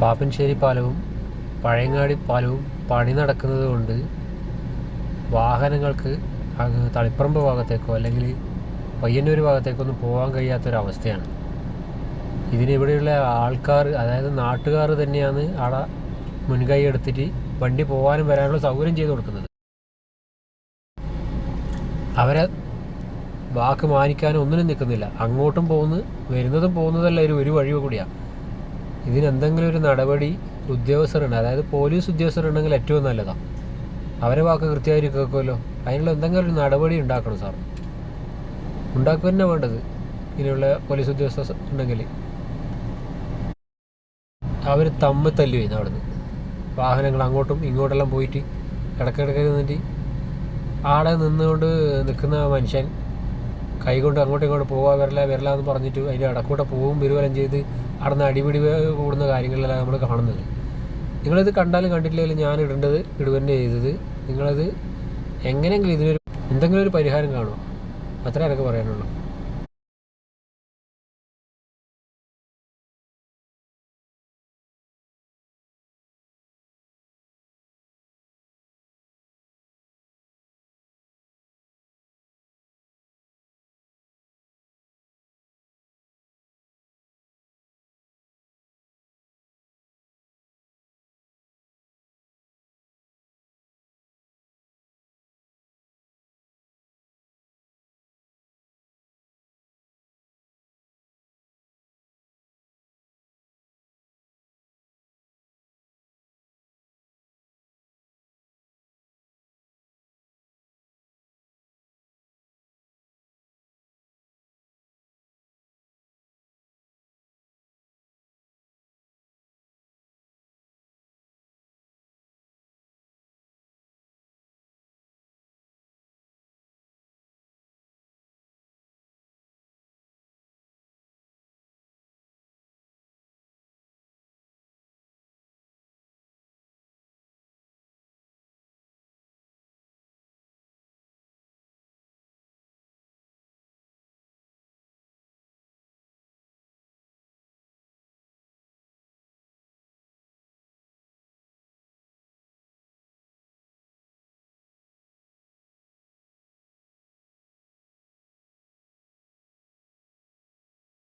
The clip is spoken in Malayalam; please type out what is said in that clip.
പാപ്പൻശ്ശേരി പാലവും പഴയങ്ങാടി പാലവും പണി നടക്കുന്നത് കൊണ്ട് വാഹനങ്ങൾക്ക് തളിപ്പറമ്പ് ഭാഗത്തേക്കോ അല്ലെങ്കിൽ പയ്യന്നൂർ ഭാഗത്തേക്കൊന്നും പോകാൻ കഴിയാത്തൊരവസ്ഥയാണ്. ഇതിനിവിടെയുള്ള ആൾക്കാർ, അതായത് നാട്ടുകാർ തന്നെയാണ് അവിടെ മുൻകൈ എടുത്തിട്ട് വണ്ടി പോകാനും വരാനുള്ള സൗകര്യം ചെയ്തു കൊടുക്കുന്നത്. അവരെ വാക്ക് മാനിക്കാനും ഒന്നിനും നിൽക്കുന്നില്ല. അങ്ങോട്ടും വരുന്നതും പോകുന്നതല്ല ഒരു വഴി കൂടിയാണ്. ഇതിനെന്തെങ്കിലും ഒരു നടപടി ഉദ്യോഗസ്ഥരുണ്ട്, അതായത് പോലീസ് ഉദ്യോഗസ്ഥരുണ്ടെങ്കിൽ ഏറ്റവും നല്ലതാണ്. അവരെ വാക്ക് കൃത്യമായിട്ട് കേൾക്കുമല്ലോ. അതിനുള്ള എന്തെങ്കിലും ഒരു നടപടി ഉണ്ടാക്കണം സാർ. ഉണ്ടാക്കുക തന്നെ വേണ്ടത്. ഇങ്ങനെയുള്ള പോലീസ് ഉദ്യോഗസ്ഥർ ഉണ്ടെങ്കിൽ അവർ തമ്മിൽ തല്ലി വരുന്നു. അവിടുന്ന് വാഹനങ്ങൾ അങ്ങോട്ടും ഇങ്ങോട്ടെല്ലാം പോയിട്ട് ഇടയ്ക്കിടയ്ക്ക് നിന്നിട്ട് ആടെ നിൽക്കുന്ന മനുഷ്യൻ കൈകൊണ്ട് അങ്ങോട്ടും ഇങ്ങോട്ടും വരില്ല എന്ന് പറഞ്ഞിട്ട് അതിൻ്റെ ഇടക്കൂടെ വരുവെല്ലാം ചെയ്ത് അവിടെ നിന്ന് അടിപിടി കൂടുന്ന കാര്യങ്ങളിലെല്ലാം നമ്മൾ കാണുന്നത്. നിങ്ങളിത് കണ്ടാലും കണ്ടിട്ടില്ലെങ്കിലും ഞാൻ ഇടുവന്നെ ചെയ്തത്. നിങ്ങളത് എങ്ങനെയെങ്കിലും ഇതിനൊരു എന്തെങ്കിലും ഒരു പരിഹാരം കാണുമോ? അത്രേ എനിക്ക് പറയാനുള്ളൂ.